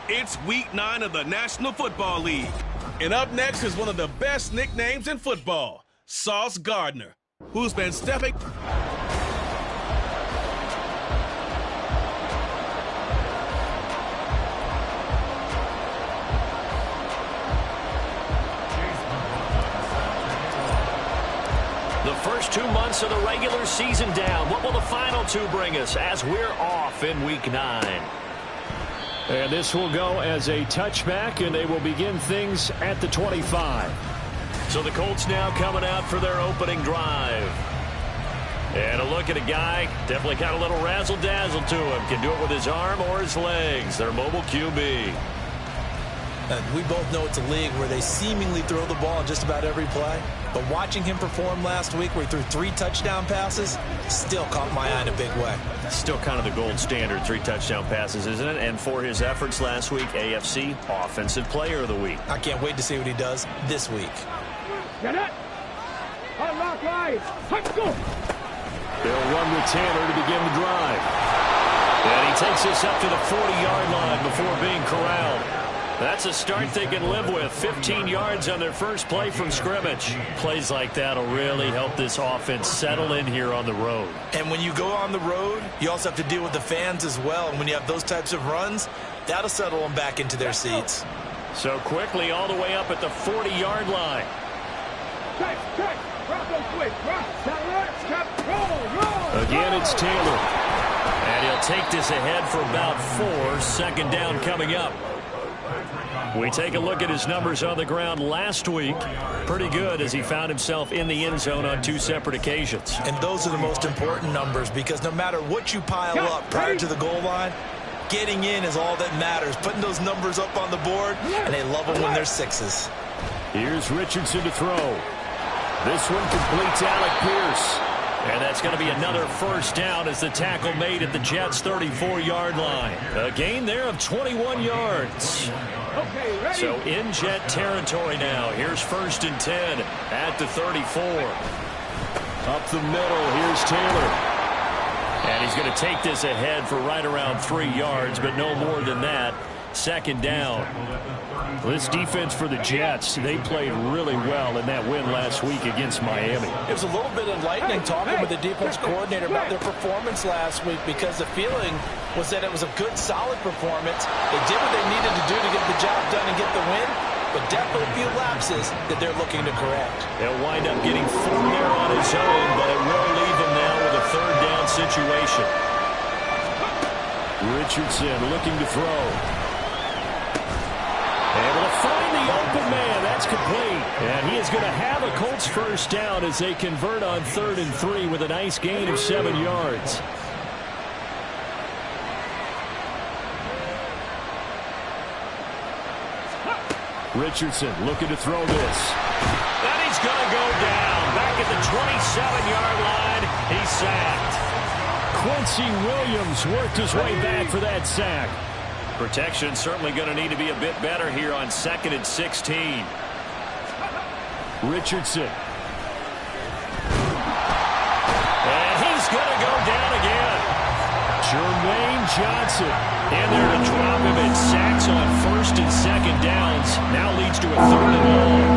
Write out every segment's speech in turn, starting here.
It's week 9 of the National Football League. And up next is one of the best nicknames in football, Sauce Gardner, who's been stepping... The first 2 months of the regular season down. What will the final 2 bring us as we're off in week 9? And this will go as a touchback, and they will begin things at the 25. So the Colts now coming out for their opening drive. And a look at a guy, definitely got a little razzle-dazzle to him. Can do it with his arm or his legs. Their mobile QB. We both know it's a league where they seemingly throw the ball in just about every play. But watching him perform last week where he threw 3 touchdown passes still caught my eye in a big way. Still kind of the gold standard, 3 touchdown passes, isn't it? And for his efforts last week, AFC Offensive Player of the Week. I can't wait to see what he does this week. Get it! Unlock line! Let's go! They'll run with Taylor to begin the drive. And he takes this up to the 40-yard line before being corralled. That's a start they can live with. 15 yards on their first play from scrimmage. Plays like that will really help this offense settle in here on the road. And when you go on the road, you also have to deal with the fans as well. And when you have those types of runs, that'll settle them back into their seats. So quickly all the way up at the 40-yard line. Check! Rock them quick! Rock! Roll! Again, it's Taylor. And he'll take this ahead for about 4. Second down coming up. We take a look at his numbers on the ground last week. Pretty good as he found himself in the end zone on 2 separate occasions. And those are the most important numbers because no matter what you pile up prior to the goal line, getting in is all that matters. Putting those numbers up on the board, and they love them when they're 6s. Here's Richardson to throw. This one completes Alec Pierce. And that's going to be another first down as the tackle made at the Jets' 34-yard line. A gain there of 21 yards. Okay, ready? So in Jet territory now. Here's 1st and 10 at the 34. Up the middle, here's Taylor. And he's going to take this ahead for right around 3 yards, but no more than that. Second down. This defense for the Jets, they played really well in that win last week against Miami. It was a little bit enlightening talking with the defense coordinator about their performance last week because the feeling was that it was a good, solid performance. They did what they needed to do to get the job done and get the win, but definitely a few lapses that they're looking to correct. They'll wind up getting 4 there on his own, but it will leave him now with a 3rd down situation. Richardson looking to throw. Able to find the open man. That's complete. And he is going to have a Colts first down as they convert on 3rd and 3 with a nice gain of 7 yards. Richardson looking to throw this. And he's going to go down. Back at the 27-yard line. He's sacked. Quincy Williams worked his way back for that sack. Protection certainly going to need to be a bit better here on 2nd and 16. Richardson. And he's going to go down again. Jermaine Johnson. In there to drop him in sacks on 1st and 2nd downs. Now leads to a 3rd and long.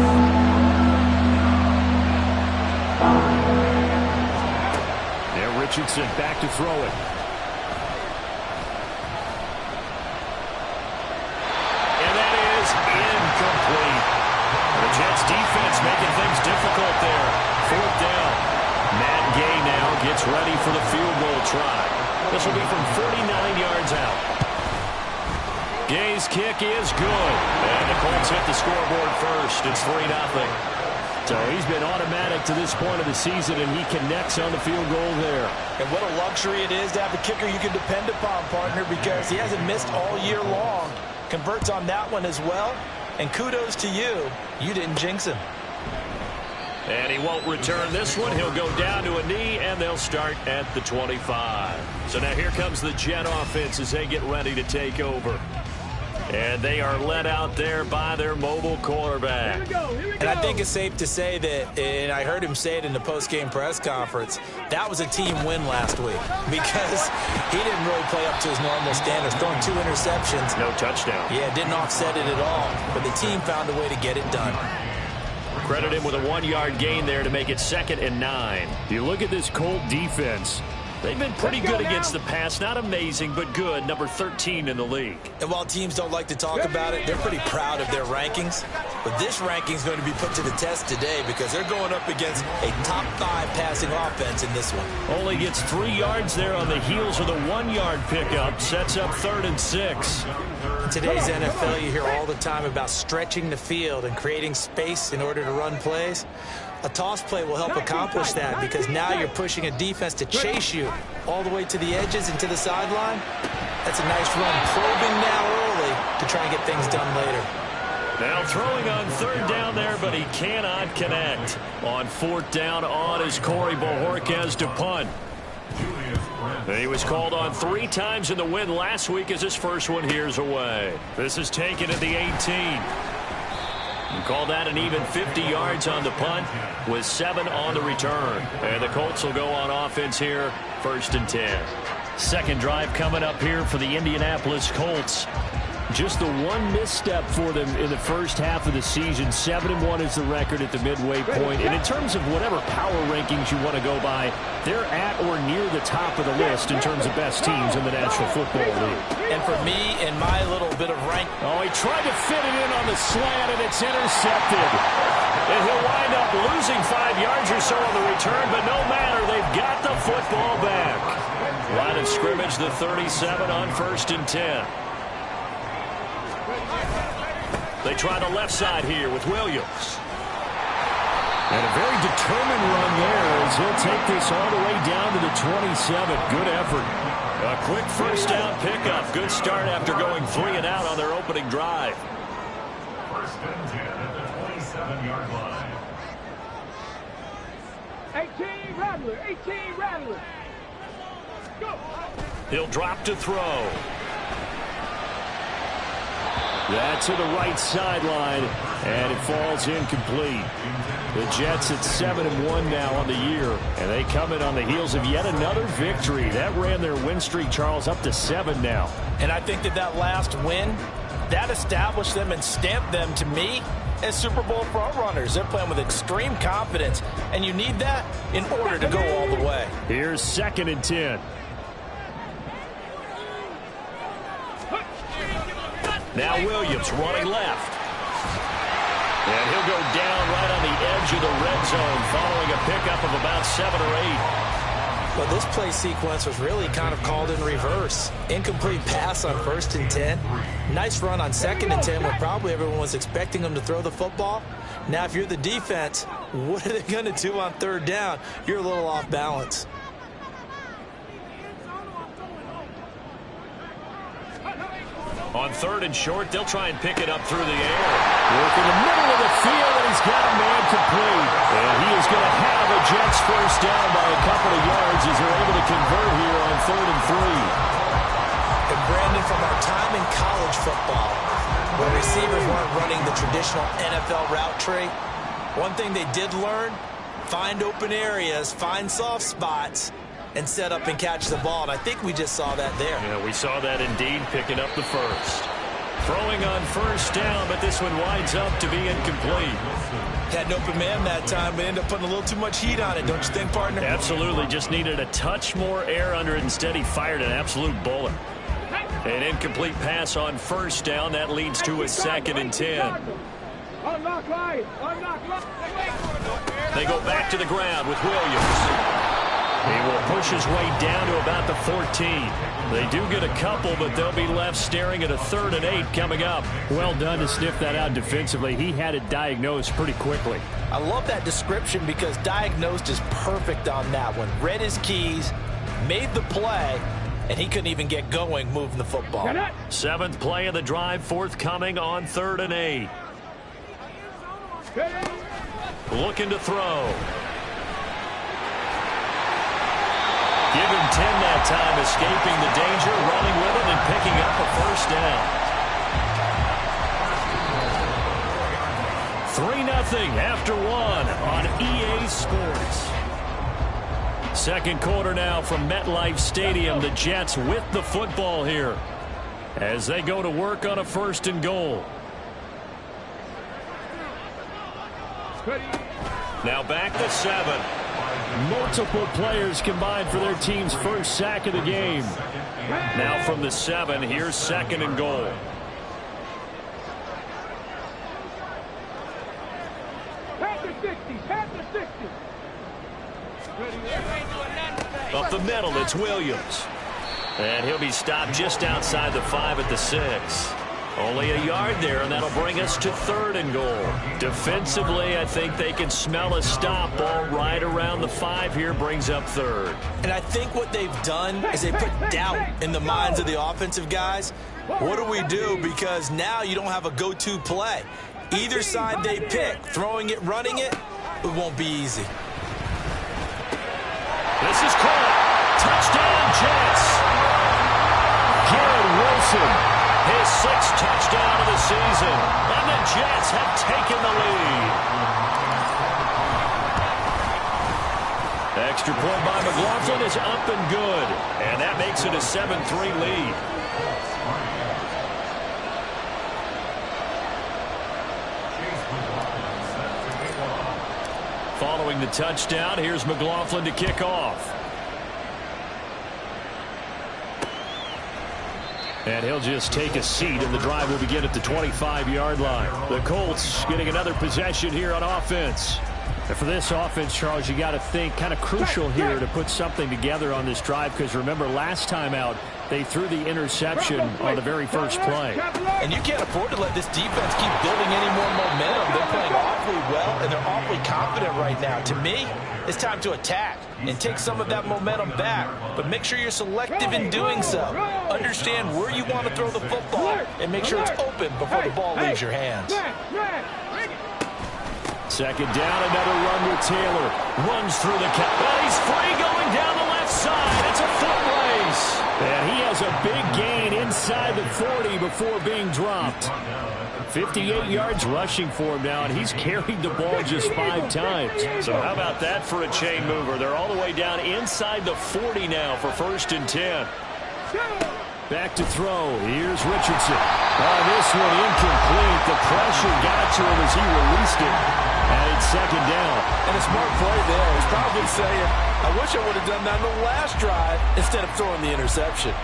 There Richardson back to throw it. Incomplete. The Jets defense making things difficult there. 4th down. Matt Gay now gets ready for the field goal try. This will be from 49 yards out. Gay's kick is good. And the Colts hit the scoreboard first. It's 3-0. So he's been automatic to this point of the season, and he connects on the field goal there. And what a luxury it is to have a kicker you can depend upon, partner, because he hasn't missed all year long. Converts on that one as well. And kudos to you. You didn't jinx him. And he won't return this one. He'll go down to a knee, and they'll start at the 25. So now here comes the Jet offense as they get ready to take over. And they are led out there by their mobile quarterback. And I think it's safe to say that, and I heard him say it in the post-game press conference, that was a team win last week because he didn't really play up to his normal standards, throwing 2 interceptions. No touchdown. Yeah, didn't offset it at all, but the team found a way to get it done. Credit him with a 1-yard gain there to make it 2nd and 9. You look at this Colt defense. They've been pretty good against the pass. Not amazing, but good. Number 13 in the league. And while teams don't like to talk about it, they're pretty proud of their rankings. But this ranking is going to be put to the test today because they're going up against a top 5 passing offense in this one. Only gets 3 yards there on the heels of the 1-yard pickup. Sets up 3rd and 6. In today's NFL, you hear all the time about stretching the field and creating space in order to run plays. A toss play will help accomplish that because now you're pushing a defense to chase you all the way to the edges and to the sideline. That's a nice run, probing now early to try and get things done later. Now throwing on 3rd down there, but he cannot connect. On 4th down on is Corey Bojorquez to punt. He was called on 3 times in the win last week as his first one here's away. This is taken at the 18. You call that an even 50 yards on the punt with 7 on the return. And the Colts will go on offense here, 1st and 10. Second drive coming up here for the Indianapolis Colts. Just the one misstep for them in the first half of the season. 7-1 is the record at the midway point. And in terms of whatever power rankings you want to go by, they're at or near the top of the list in terms of best teams in the National Football League. And for me, in my little bit of rank... Oh, he tried to fit it in on the slant, and it's intercepted. And he'll wind up losing 5 yards or so on the return, but no matter, they've got the football back. Line of scrimmage, the 37 on 1st and 10. They try the left side here with Williams. And a very determined run there as he'll take this all the way down to the 27. Good effort. A quick 1st down pickup. Good start after going 3 and out on their opening drive. 1st and 10 at the 27-yard line. 18 Rattler, 18 Rattler. Go. He'll drop to throw. That's to the right sideline, and it falls incomplete. The Jets at 7-1 now on the year, and they come in on the heels of yet another victory. That ran their win streak, Charles, up to 7 now. And I think that last win, that established them and stamped them, to me, as Super Bowl frontrunners. They're playing with extreme confidence, and you need that in order to go all the way. Here's 2nd and 10. Now Williams running left. And he'll go down right on the edge of the red zone following a pickup of about 7 or 8. Well, this play sequence was really kind of called in reverse. Incomplete pass on 1st and 10. Nice run on 2nd and 10 when probably everyone was expecting them to throw the football. Now, if you're the defense, what are they going to do on 3rd down? You're a little off balance. On 3rd and short, they'll try and pick it up through the air. Work in the middle of the field, and he's got a man complete. And he is going to have a Jets 1st down by a couple of yards as they're able to convert here on 3rd and 3. And Brandon, from our time in college football, where receivers weren't running the traditional NFL route tree, one thing they did learn, find open areas, find soft spots, and set up and catch the ball. And I think we just saw that there. Yeah, we saw that indeed, picking up the 1st. Throwing on 1st down, but this one winds up to be incomplete. Had an open man that time, but ended up putting a little too much heat on it, don't you think, partner? Absolutely, just needed a touch more air under it. Instead, he fired an absolute bullet. An incomplete pass on 1st down. That leads to a 2nd and 10. Unlock line. Unlock line. They go back to the ground with Williams. He will push his way down to about the 14. They do get a couple, but they'll be left staring at a 3rd and 8 coming up. Well done to sniff that out defensively. He had it diagnosed pretty quickly. I love that description because diagnosed is perfect on that one. Read his keys, made the play, and he couldn't even get going moving the football. 7th play of the drive forthcoming on 3rd and 8. Looking to throw. Give him 10 that time, escaping the danger, running with it, and picking up a first down. 3-0 after 1 on EA Sports. Second quarter now from MetLife Stadium. The Jets with the football here as they go to work on a 1st and goal. Now back to 7. Multiple players combined for their team's first sack of the game. Now from the 7, here's 2nd and goal. Pass the 60. Pass the 60. Up the middle, it's Williams. And he'll be stopped just outside the 5 at the 6. Only a yard there, and that'll bring us to 3rd and goal. Defensively, I think they can smell a stop. Ball right around the 5 here brings up 3rd. And I think what they've done is they put doubt in the minds of the offensive guys. What do we do? Because now you don't have a go-to play. Either side they pick, throwing it, running it, it won't be easy. This is caught. Touchdown, Jets. Garrett Wilson. His 6th touchdown of the season. And the Jets have taken the lead. Extra point by McLaughlin is up and good. And that makes it a 7-3 lead. Following the touchdown, here's McLaughlin to kick off. And he'll just take a seat, and the drive will begin at the 25-yard line. The Colts getting another possession here on offense. And for this offense, Charles, you got to think kind of crucial here to put something together on this drive, because remember last time out they threw the interception on the very first play. And you can't afford to let this defense keep building any more momentum. They're playing awfully well, and they're awfully confident right now. To me, it's time to attack and take some of that momentum back. But make sure you're selective in doing so. Understand where you want to throw the football and make sure it's open before the ball leaves your hands. 2nd down, another run with Taylor. Runs through the count. And he's free going down the left side. It's a foot race. And he has a big gain inside the 40 before being dropped. 58 yards rushing for him now, and he's carried the ball just 5 times. So how about that for a chain mover? They're all the way down inside the 40 now for 1st and 10. Back to throw. Here's Richardson. Oh, this one incomplete. The pressure got to him as he released it. And it's 2nd down. And a smart play there. He's probably saying, I wish I would have done that in the last drive instead of throwing the interception.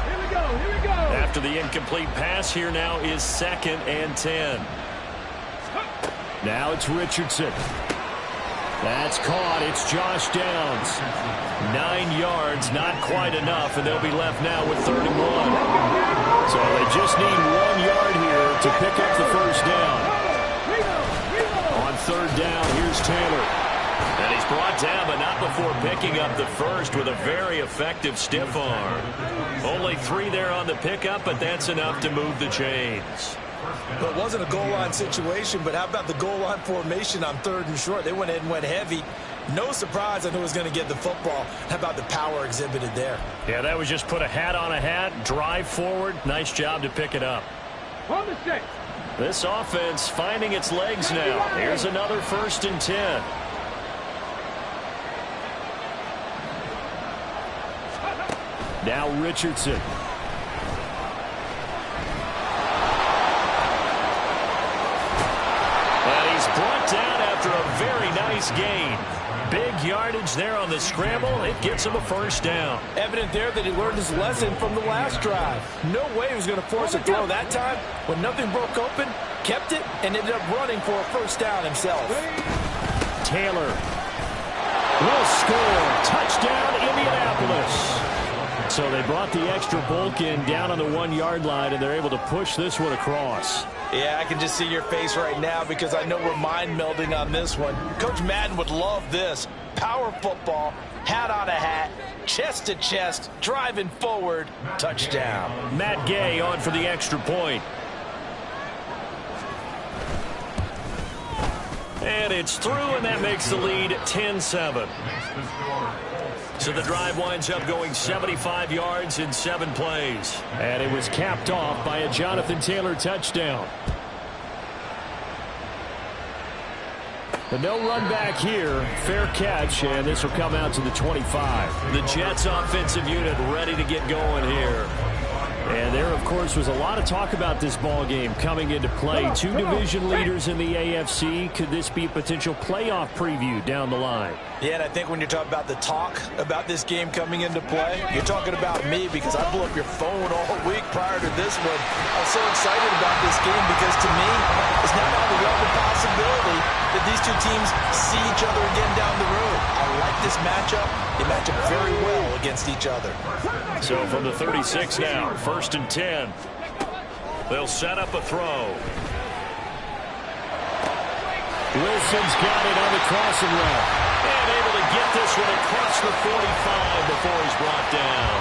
Here we go. Here we go. After the incomplete pass, here now is 2nd and 10. Now it's Richardson. That's caught. It's Josh Downs. 9 yards, not quite enough, and they'll be left now with 3rd and 1. So they just need 1 yard here to pick up the first down. On 3rd down, here's Taylor. And he's brought down, but not before picking up the first with a very effective stiff arm. Only 3 there on the pickup, but that's enough to move the chains. But it wasn't a goal line situation, but how about the goal line formation on 3rd and short? They went ahead and went heavy. No surprise on who was going to get the football. How about the power exhibited there? Yeah, that was just put a hat on a hat, drive forward. Nice job to pick it up. On the 6. This offense finding its legs now. Here's another 1st and 10. Now Richardson. And he's brought down after a very nice gain. Big yardage there on the scramble. It gets him a first down. Evident there that he learned his lesson from the last drive. No way he was going to force a throw that time. When nothing broke open, kept it, and ended up running for a first down himself. Taylor. will score. Touchdown, Indianapolis. So they brought the extra bulk in down on the 1-yard line, and they're able to push this one across. Yeah, I can just see your face right now because I know we're mind melding on this one. Coach Madden would love this. Power football, hat on a hat, chest to chest, driving forward, touchdown. Matt Gay on for the extra point. And it's through, and that makes the lead 10-7. So the drive winds up going 75 yards in 7 plays. And it was capped off by a Jonathan Taylor touchdown. But no run back here. Fair catch, and this will come out to the 25. The Jets offensive unit ready to get going here. And there, of course, was a lot of talk about this ball game coming into play. 2 division leaders in the AFC. Could this be a potential playoff preview down the line? Yeah, and I think when you're talking about the talk about this game coming into play, you're talking about me because I blew up your phone all week prior to this one. I was so excited about this game because to me, it's not only the possibility that these two teams see each other again down the road. I like this matchup. They match up very well against each other. So from the 36 now, 1st and 10. They'll set up a throw. Wilson's got it on the crossing route. And able to get this one across the 45 before he's brought down.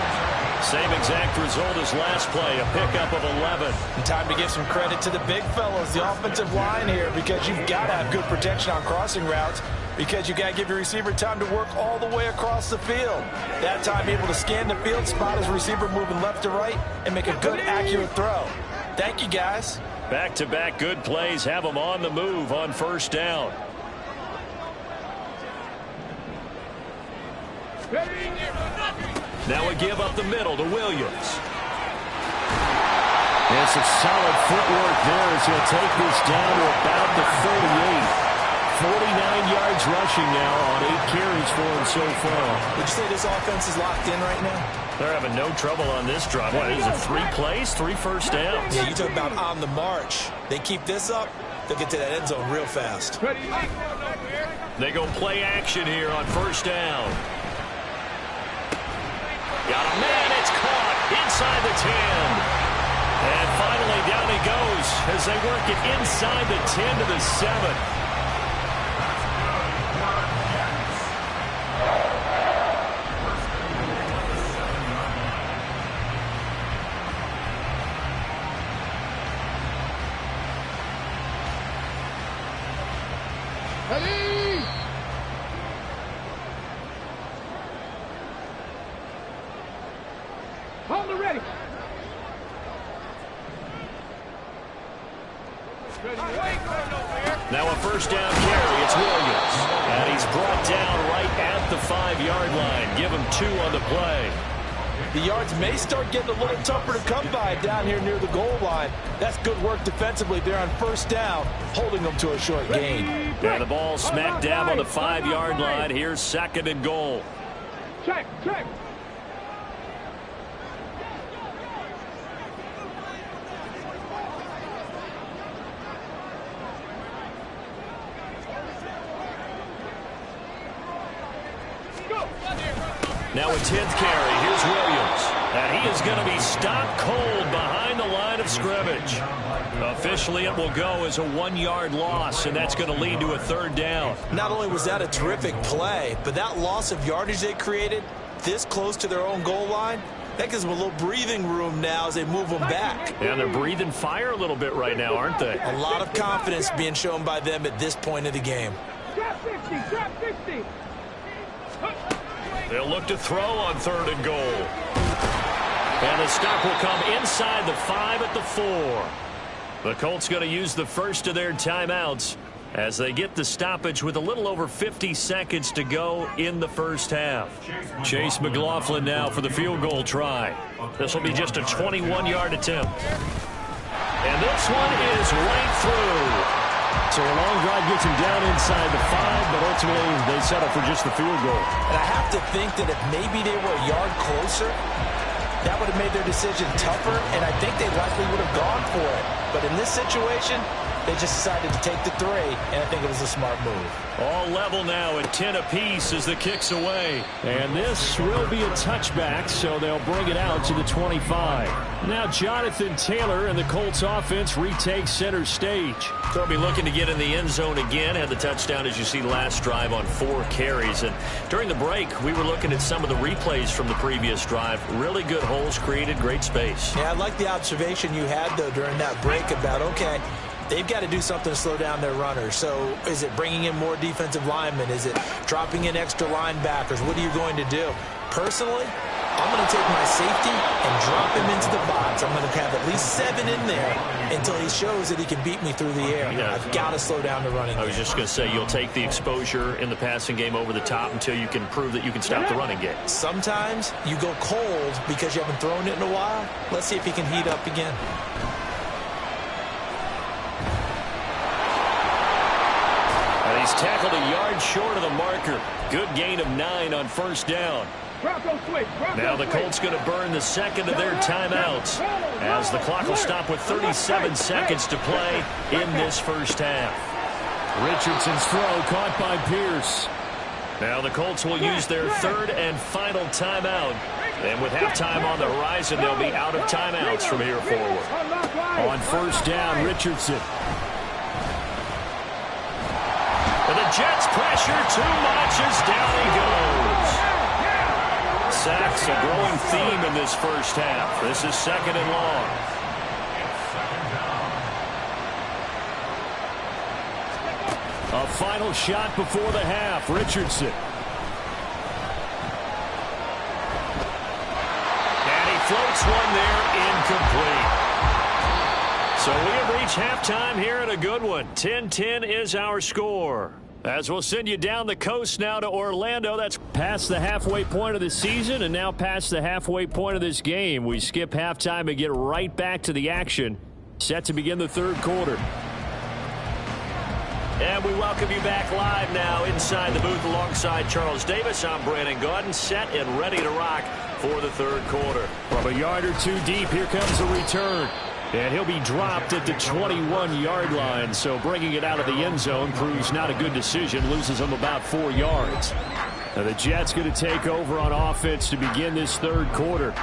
Same exact result as last play, a pickup of 11. And time to give some credit to the big fellows, the offensive line here, because you've got to have good protection on crossing routes because you got to give your receiver time to work all the way across the field. That time able to scan the field, spot his receiver moving left to right, and make a good, accurate throw. Thank you, guys. Back-to-back good plays have them on the move on 1st down. Now a give up the middle to Williams. And some solid footwork there as he'll take this down to about the 48. 49 yards rushing now on 8 carries for him so far. Would you say this offense is locked in right now? They're having no trouble on this drive. What is it, 3 plays, 3 first downs? Yeah, you talk about on the march. They keep this up, they'll get to that end zone real fast. They go play action here on 1st down. Got a man, it's caught inside the 10. And finally down he goes as they work it inside the 10 to the 7. Hold it ready. Now a 1st down carry. It's Williams. And he's brought down right at the 5-yard line. Give him 2 on the play. The yards may start getting a little tougher to come by down here near the goal line. That's good work defensively there on 1st down, holding them to a short gain. And the ball smack dab on the 5-yard line. Here's 2nd and goal. Check, check. Now a 10th carry. Here's Williams. And he is going to be stopped cold behind the line of scrimmage. Officially, it will go as a 1-yard loss, and that's going to lead to a 3rd down. Not only was that a terrific play, but that loss of yardage they created this close to their own goal line, that gives them a little breathing room now as they move them back. And they're breathing fire a little bit right now, aren't they? A lot of confidence being shown by them at this point of the game. Trap 60, trap 60. They'll look to throw on 3rd and goal. And the stop will come inside the 5 at the 4. The Colts going to use the first of their timeouts as they get the stoppage with a little over 50 seconds to go in the 1st half. Chase McLaughlin now for the field goal try. This will be just a 21-yard attempt. And this one is right through. So a long drive gets him down inside the 5, but ultimately they settle for just the field goal. And I have to think that if maybe they were a yard closer, that would have made their decision tougher, and I think they likely would have gone for it. But in this situation, They just decided to take the 3, and I think it was a smart move. All level now at 10 apiece as the kick's away. And this will be a touchback, so they'll bring it out to the 25. Now Jonathan Taylor and the Colts offense retake center stage. They'll be looking to get in the end zone again. Had the touchdown, as you see, last drive on 4 carries. And during the break, we were looking at some of the replays from the previous drive. Really good holes created, great space. Yeah, I like the observation you had, though, during that break about, okay, they've got to do something to slow down their runners. So is it bringing in more defensive linemen? Is it dropping in extra linebackers? What are you going to do? Personally, I'm going to take my safety and drop him into the box. I'm going to have at least 7 in there until he shows that he can beat me through the air. Yeah. I've got to slow down the running game. I was just going to say, you'll take the exposure in the passing game over the top until you can prove that you can stop the running game. Sometimes you go cold because you haven't thrown it in a while. Let's see if he can heat up again. He's tackled a yard short of the marker. Good gain of 9 on first down. Now the Colts going to burn the second of their timeouts as the clock will stop with 37 seconds to play in this first half. Richardson's throw caught by Pierce. Now the Colts will use their 3rd and final timeout. And with halftime on the horizon, they'll be out of timeouts from here forward. On first down, Richardson. And the Jets pressure too much as down he goes. Sacks a growing theme in this first half. This is 2nd and long. A final shot before the half. Richardson. And he floats one there, incomplete. So we have reached halftime here in a good one. 10-10 is our score. As we'll send you down the coast now to Orlando. That's past the halfway point of the season and now past the halfway point of this game. We skip halftime and get right back to the action. Set to begin the 3rd quarter. And we welcome you back live now inside the booth alongside Charles Davis. I'm Brandon Gaudin, set and ready to rock for the 3rd quarter. From a yard or 2 deep, here comes a return. And he'll be dropped at the 21-yard line. So bringing it out of the end zone proves not a good decision. Loses him about 4 yards. Now the Jets going to take over on offense to begin this 3rd quarter.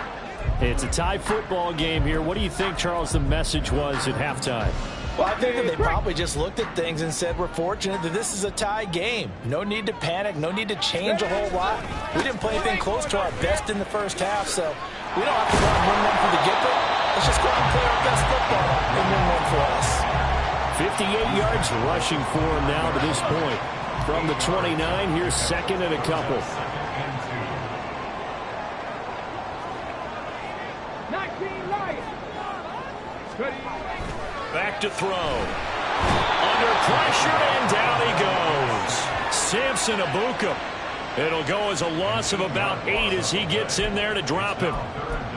It's a tie football game here. What do you think, Charles, the message was at halftime? Well, I think that they probably just looked at things and said, we're fortunate that this is a tie game. No need to panic. No need to change a whole lot. We didn't play anything close to our best in the first half, so we don't have to go and win one for the get-go. Let's just go out and play our best football and win one for us. 58 yards rushing for him now to this point. From the 29, here's 2nd and a couple. 19 Lions. Back to throw. Under pressure, and down he goes. Samson Abuka. It'll go as a loss of about 8 as he gets in there to drop him.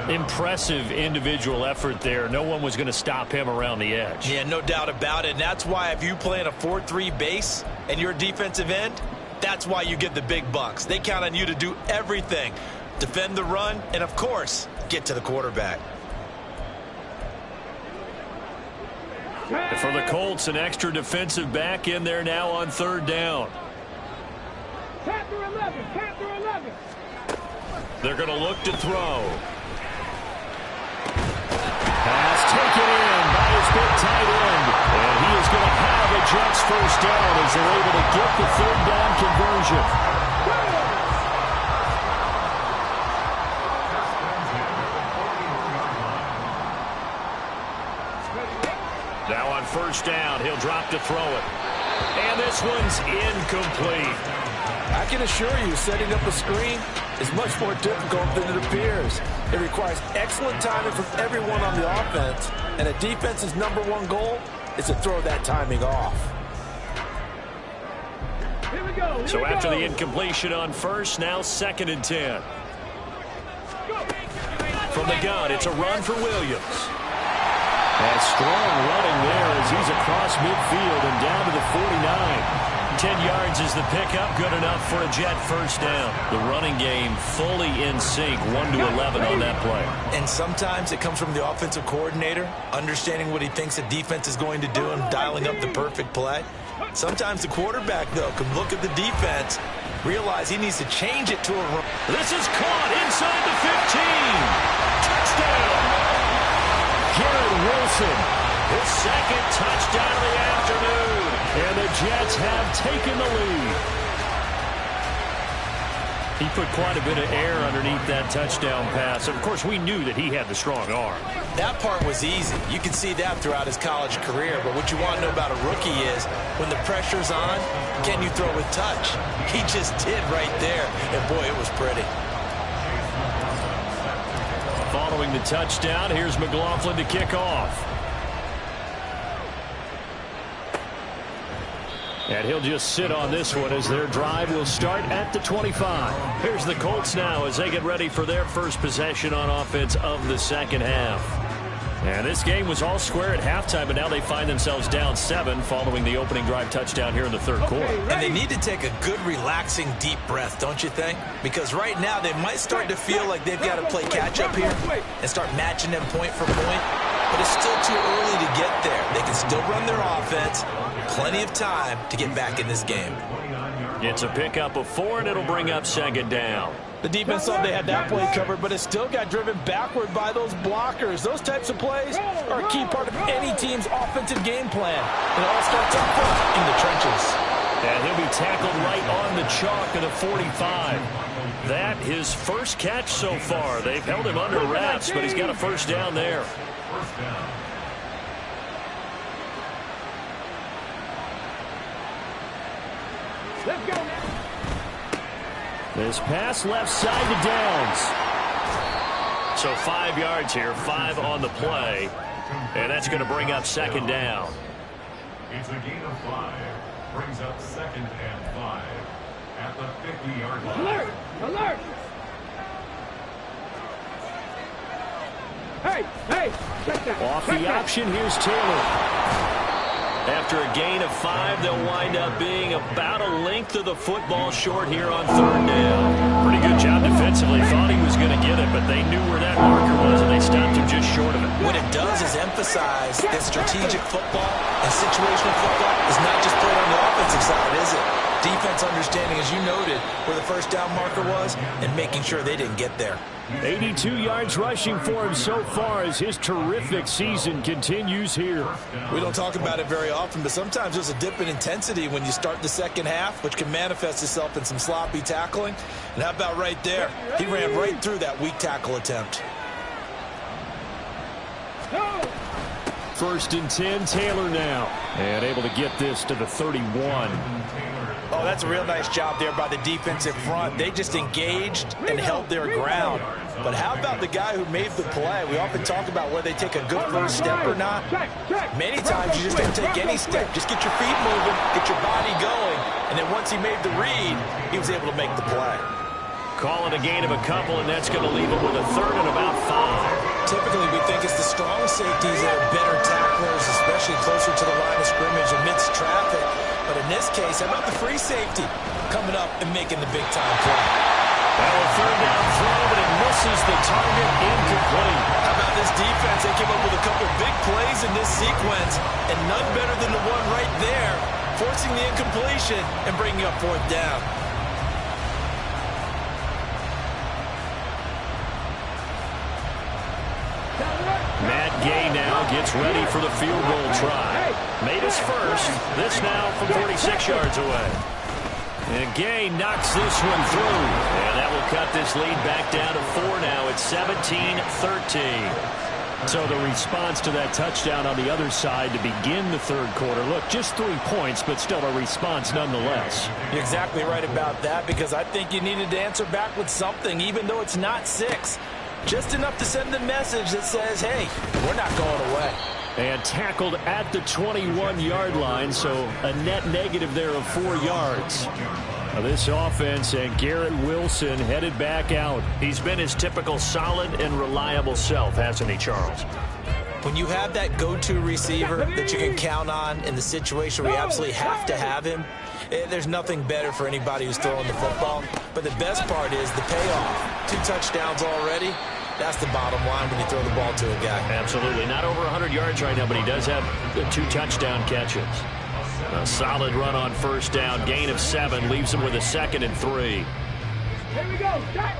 Impressive individual effort there. No one was going to stop him around the edge. Yeah, no doubt about it. And that's why if you play in a 4-3 base and you're a defensive end, that's why you get the big bucks. They count on you to do everything. Defend the run and, of course, get to the quarterback. And for the Colts, an extra defensive back in there now on 3rd down. Panther 11. They're going to look to throw. Pass taken in by his big tight end. And he is going to have a Jets first down as they're able to get the 3rd down conversion. Now on first down, he'll drop to throw it. And this one's incomplete. I can assure you, setting up a screen is much more difficult than it appears. It requires excellent timing from everyone on the offense, and a defense's #1 goal is to throw that timing off. So after the incompletion on first, now 2nd and 10. From the gun, it's a run for Williams. And strong running there as he's across midfield and down to the 49. 10 yards is the pickup. Good enough for a Jet first down. The running game fully in sync, 1-11 on that play. And sometimes it comes from the offensive coordinator, understanding what he thinks the defense is going to do and dialing up the perfect play. Sometimes the quarterback, though, can look at the defense, realize he needs to change it to a run. This is caught inside the 15. Touchdown! Garrett Wilson, his second touchdown of the afternoon. And the Jets have taken the lead. He put quite a bit of air underneath that touchdown pass. Of course, we knew that he had the strong arm. That part was easy. You can see that throughout his college career. But what you want to know about a rookie is when the pressure's on, can you throw with touch? He just did right there. And, boy, it was pretty. Following the touchdown, here's McLaughlin to kick off. And he'll just sit on this one as their drive will start at the 25. Here's the Colts now as they get ready for their first possession on offense of the second half. And this game was all square at halftime, but now they find themselves down 7 following the opening drive touchdown here in the third quarter. And they need to take a good, relaxing, deep breath, don't you think? Because right now they might start to feel like they've got to play catch-up here and start matching them point for point. But it's still too early to get there. They can still run their offense. Plenty of time to get back in this game. It's a pickup of 4, and it'll bring up second down. The defense thought they had that play covered, but it still got driven backward by those blockers. Those types of plays are a key part of any team's offensive game plan. It all starts up front in the trenches. And he'll be tackled right on the chalk of the 45. That his first catch so far. They've held him under wraps, but he's got a first down there. Let's go. This pass left side to Downs. So 5 yards here, 5 on the play. And that's going to bring up second down. It's a gain of 5. Brings up second and 5 at the 50-yard line. Alert! Alert! Hey! Check that. Off the option, here's Taylor. After a gain of 5, they'll wind up being about a length of the football short here on third down. Pretty good job defensively. Thought he was going to get it, but they knew where that marker was, and they stopped him just short of it. What it does is emphasize that strategic football and situational football is not just played on the offensive side, is it? Defense understanding, as you noted, where the first down marker was and making sure they didn't get there. 82 yards rushing for him so far as his terrific season continues here. We don't talk about it very often, but sometimes there's a dip in intensity when you start the second half, which can manifest itself in some sloppy tackling. And how about right there? He ran right through that weak tackle attempt. First and 10, Taylor now. And able to get this to the 31. Oh, that's a real nice job there by the defensive front. They just engaged and held their ground. But how about the guy who made the play? We often talk about whether they take a good first step or not. Many times you just don't take any step. Just get your feet moving, get your body going. And then once he made the read, he was able to make the play. Call it a gain of a couple, and that's going to leave him with a third and about 5. Typically, we think it's the strong safeties that are better tacklers, especially closer to the line of scrimmage amidst traffic. But in this case, how about the free safety coming up and making the big-time play? Well, a third down throw, but it misses the target, incomplete. How about this defense? They came up with a couple big plays in this sequence, and none better than the one right there, forcing the incompletion and bringing up fourth down. Matt Gay now gets ready for the field goal try. Made his first. This now from 46 yards away. And Gay knocks this one through. And that will cut this lead back down to 4 now. It's 17-13. So the response to that touchdown on the other side to begin the third quarter. Look, just 3 points, but still a response nonetheless. You're exactly right about that, because I think you needed to answer back with something, even though it's not 6. Just enough to send the message that says, hey, we're not going away. And tackled at the 21-yard line, so a net negative there of 4 yards. This offense and Garrett Wilson headed back out. He's been his typical solid and reliable self, hasn't he, Charles? When you have that go-to receiver that you can count on in the situation where you absolutely have to have him, there's nothing better for anybody who's throwing the football. But the best part is the payoff. 2 touchdowns already. That's the bottom line when you throw the ball to a guy. Absolutely. Not over 100 yards right now, but he does have 2 touchdown catches. A solid run on first down. Gain of 7 leaves him with a 2nd and 3. Here we go. Start.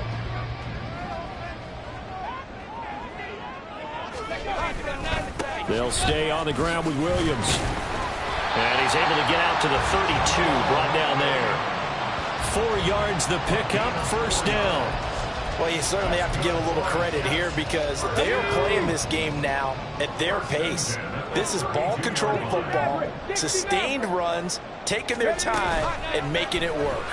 They'll stay on the ground with Williams. And he's able to get out to the 32, brought down there. 4 yards the pickup, first down. Well, you certainly have to give a little credit here because they're playing this game now at their pace. This is ball control football, sustained runs, taking their time and making it work.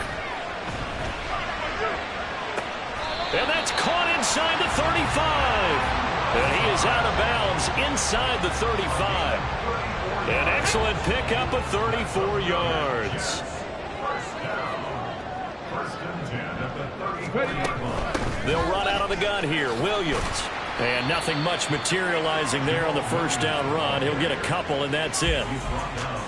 And that's caught inside the 35. And he is out of bounds inside the 35. An excellent pickup of 34 yards. They'll run out of the gun here. Williams. And nothing much materializing there on the first down run. He'll get a couple, and that's it.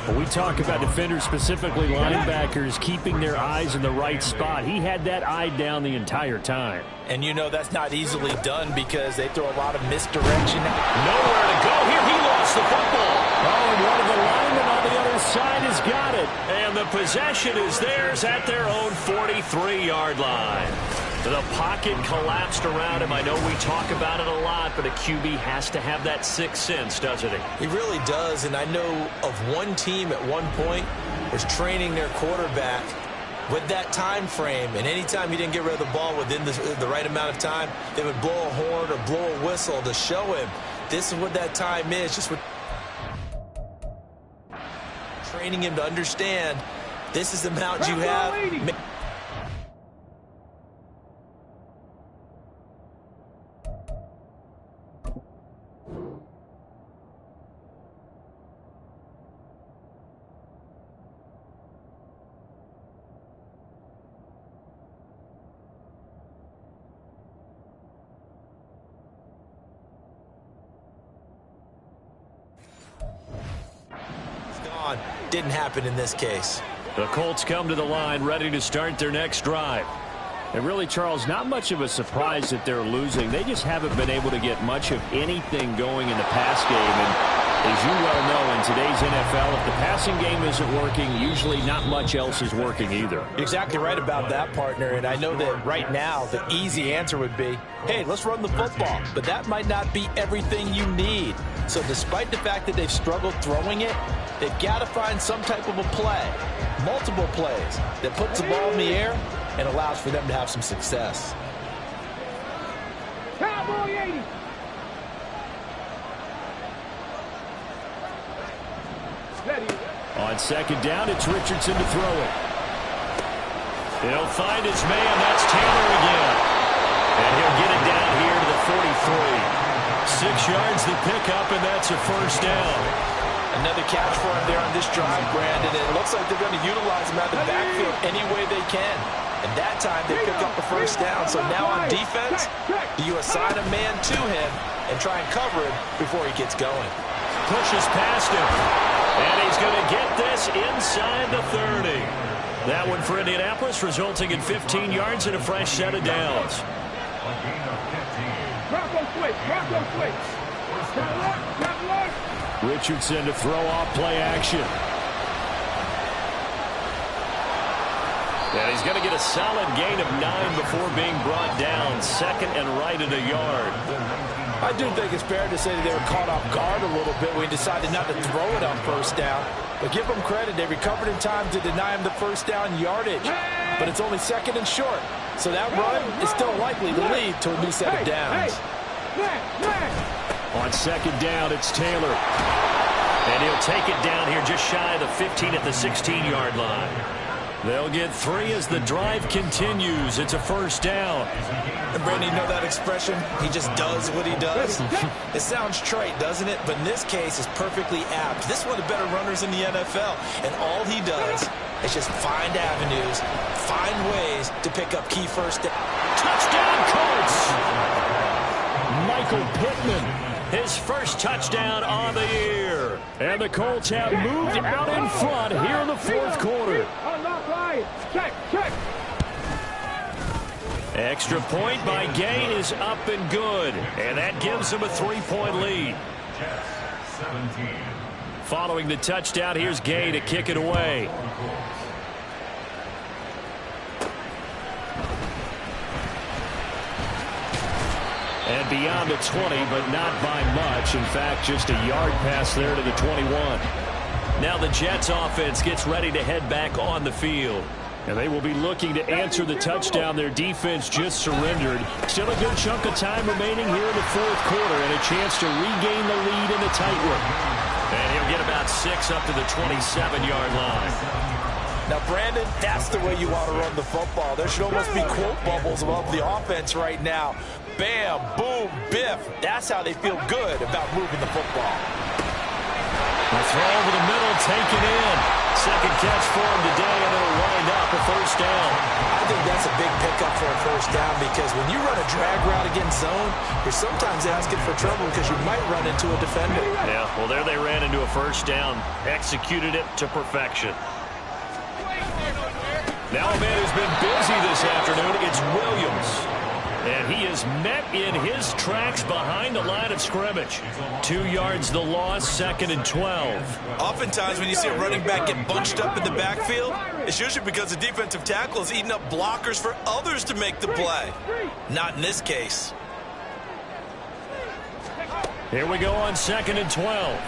When we talk about defenders, specifically linebackers, keeping their eyes in the right spot, he had that eye down the entire time. And you know that's not easily done because they throw a lot of misdirection. Nowhere to go here. He lost the football. Oh, and one of the linemen on the other side has got it. And the possession is theirs at their own 43-yard line. The pocket collapsed around him. I know we talk about it a lot, but a QB has to have that sixth sense, doesn't he? He really does, and I know of one team at one point was training their quarterback with that time frame, and anytime he didn't get rid of the ball within the right amount of time, they would blow a horn or blow a whistle to show him this is what that time is, just with training him to understand this is the amount you have. Didn't happen in this case. The Colts come to the line ready to start their next drive. And really, Charles, not much of a surprise that they're losing. They just haven't been able to get much of anything going in the pass game. And as you well know, in today's NFL, if the passing game isn't working, usually not much else is working either. You're exactly right about that, partner. And I know that right now the easy answer would be, hey, let's run the football. But that might not be everything you need. So despite the fact that they've struggled throwing it, they've got to find some type of a play, multiple plays, that puts the ball in the air and allows for them to have some success. Cowboy 80. On second down, it's Richardson to throw it. He'll find his man. That's Taylor again. And he'll get it down here to the 43. 6 yards the pickup, and that's a first down. Another catch for him there on this drive, Brandon. And it looks like they're going to utilize him out of the backfield any way they can. And that time they pick up the first down. So now on defense, you assign a man to him and try and cover him before he gets going. Pushes past him. And he's going to get this inside the 30. That one for Indianapolis, resulting in 15 yards and a fresh set of downs. Richardson to throw off play action. And he's going to get a solid gain of 9 before being brought down. Second and right at a yard. I do think it's fair to say that they were caught off guard a little bit when he decided not to throw it on first down. But give them credit. They recovered in time to deny him the first down yardage. But it's only second and short. So that run is still likely to lead to a new set of downs. On second down, it's Taylor. And he'll take it down here just shy of the 15 at the 16-yard line. They'll get 3 as the drive continues. It's a first down. And Brandon, you know that expression? He just does what he does. It sounds trite, doesn't it? But in this case, it's perfectly apt. This is one of the better runners in the NFL. And all he does is just find avenues, find ways to pick up key first down. Touchdown, Colts! Michael Pittman. his first touchdown on the year. And the Colts have moved out in front here in the fourth quarter. Check. Extra point by Gay is up and good. And that gives him a 3-point lead. Jets 17. Following the touchdown, here's Gay to kick it away. And beyond the 20, but not by much. In fact, just a yard pass there to the 21. Now the Jets offense gets ready to head back on the field. And they will be looking to answer the touchdown their defense just surrendered. Still a good chunk of time remaining here in the fourth quarter and a chance to regain the lead in the tight one. And he'll get about 6 up to the 27-yard line. Now, Brandon, that's the way you want to run the football. There should almost be quote bubbles above the offense right now. Bam, boom, biff. That's how they feel good about moving the football. The throw over the middle, taken in. Second catch for him today, and it'll wind up a first down. I think that's a big pickup for a first down because when you run a drag route against zone, you're sometimes asking for trouble because you might run into a defender. Yeah, well, there they ran into a first down. Executed it to perfection. Now a man who's been busy this afternoon, it's Williams. And he is met in his tracks behind the line of scrimmage. 2 yards the loss, 2nd and 12. Oftentimes when you see a running back get bunched up in the backfield, it's usually because the defensive tackle is eating up blockers for others to make the play. Not in this case. Here we go on 2nd and 12.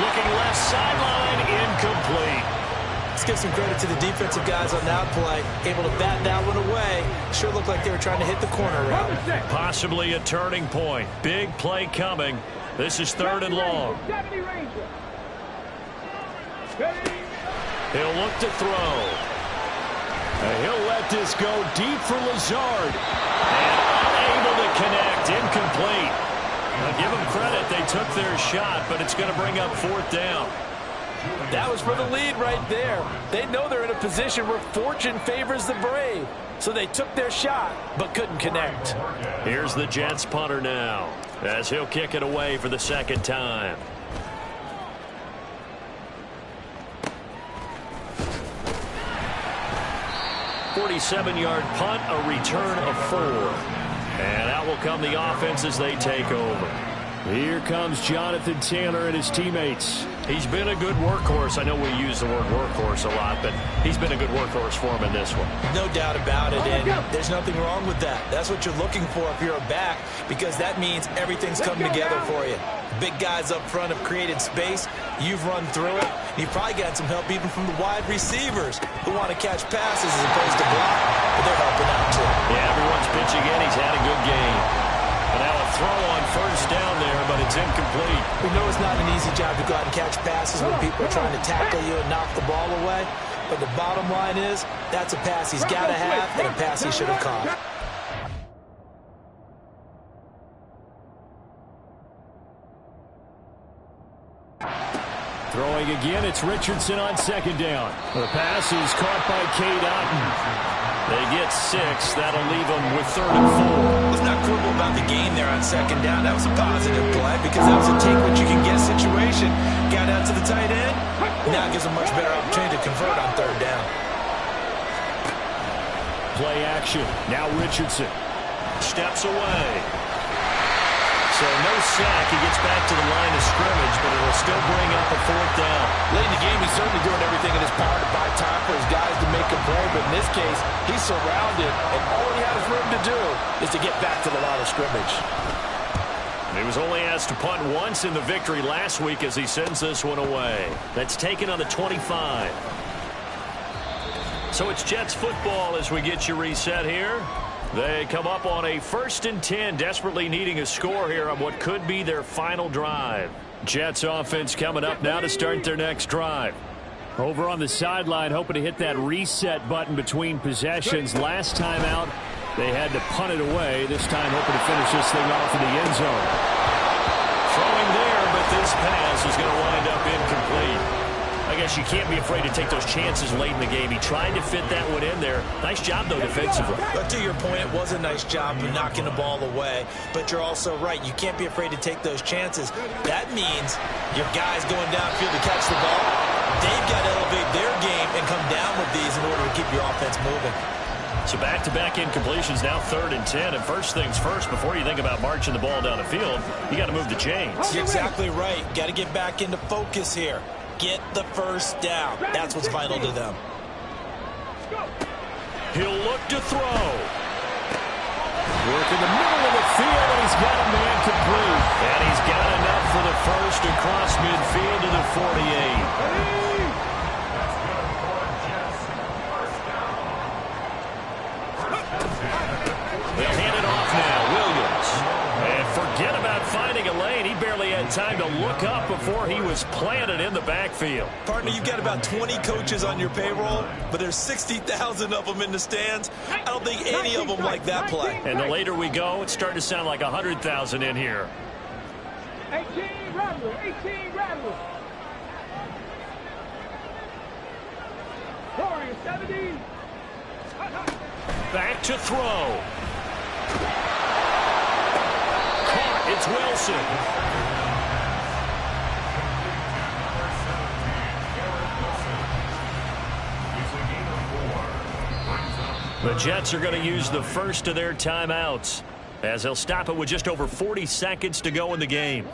Looking left sideline, incomplete. Let's give some credit to the defensive guys on that play. Able to bat that one away. Sure looked like they were trying to hit the corner route. Possibly a turning point. Big play coming. This is 3rd and long. He'll look to throw. And he'll let this go deep for Lazard. And unable to connect. Incomplete. Now give them credit. They took their shot, but it's going to bring up 4th down. That was for the lead right there. They know they're in a position where fortune favors the brave. So they took their shot, but couldn't connect. Here's the Jets punter now, as he'll kick it away for the 2nd time. .47-yard punt, a return of 4. And out will come the offense as they take over. Here comes Jonathan Taylor and his teammates. He's been a good workhorse. I know we use the word workhorse a lot, but he's been a good workhorse for him in this one. No doubt about it, and there's nothing wrong with that. That's what you're looking for if you're a back, because that means everything's coming together for you. Big guys up front have created space. You've run through it. You've probably got some help even from the wide receivers who want to catch passes as opposed to block, but they're helping out too. Yeah, everyone's pitching in. He's had a good game. And now a throw on 1st down there, but it's incomplete. We know it's not an easy job to go out and catch passes when people are trying to tackle you and knock the ball away. But the bottom line is, that's a pass he's got to have and a pass he should have caught. Throwing again, it's Richardson on 2nd down. The pass is caught by Cade Otton. They get 6. That'll leave them with 3rd and 4. Let's not quibble about the game there on 2nd down. That was a positive play because that was a take-what-you-can-get situation. Got out to the tight end. Now it gives a much better opportunity to convert on 3rd down. Play action. Now Richardson steps away. So no sack. He gets back to the line of scrimmage, but it'll still bring up a 4th down. Late in the game, he's certainly doing everything in his power to buy time for his guys to make a play, but in this case, he's surrounded, and all he has room to do is to get back to the line of scrimmage. He was only asked to punt once in the victory last week as he sends this one away. That's taken on the 25. So it's Jets football as we get you reset here. They come up on a 1st and 10, desperately needing a score here on what could be their final drive. Jets offense coming up now to start their next drive. Over on the sideline, hoping to hit that reset button between possessions. Last time out, they had to punt it away. This time hoping to finish this thing off in the end zone. Throwing there, but this pass is going to wind up incomplete. I guess you can't be afraid to take those chances late in the game. He tried to fit that one in there. Nice job, though, defensively. But to your point, it was a nice job of knocking the ball away. But you're also right. You can't be afraid to take those chances. That means your guys going downfield to catch the ball, they've got to elevate their game and come down with these in order to keep your offense moving. So back-to-back incompletions, now 3rd and 10. And first things first, before you think about marching the ball down the field, you got to move the chains. You're exactly right. Got to get back into focus here. Get the first down. That's what's vital to them. He'll look to throw. Work in the middle of the field, and he's got a man complete. And he's got enough for the first across midfield to the 48. They'll hand it off now, Williams. And forget about finding a lane. He barely had time to look up before he was planted in the backfield. Partner, you've got about 20 coaches on your payroll, but there's 60,000 of them in the stands. I don't think any of them like that play. And the later we go, it's starting to sound like 100,000 in here. 18 Rattler, 18 Rattler. 70. Back to throw. Caught. It's Wilson. The Jets are going to use the first of their timeouts as they'll stop it with just over 40 seconds to go in the game.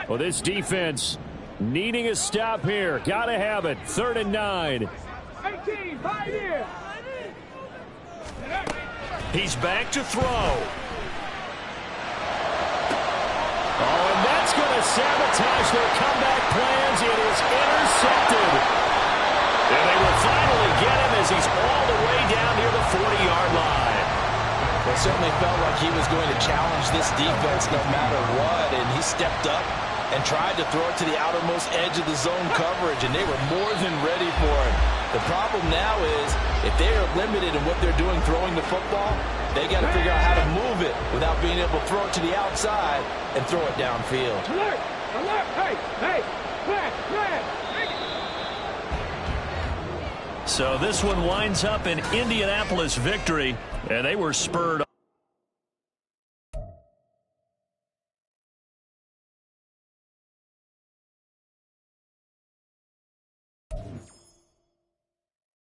Well, this defense needing a stop here. Got to have it. 3rd and 9. 18, 5 here. He's back to throw. Oh, and that's going to sabotage their comeback plans. It is intercepted. And they will finally get him as he's all the way down near the 40-yard line. Well, it certainly felt like he was going to challenge this defense no matter what, and he stepped up and tried to throw it to the outermost edge of the zone coverage, and they were more than ready for it. The problem now is if they are limited in what they're doing throwing the football, they got to figure out how to move it without being able to throw it to the outside and throw it downfield. Alert! Alert! Hey! Flag! So this one winds up an Indianapolis victory, and they were spurred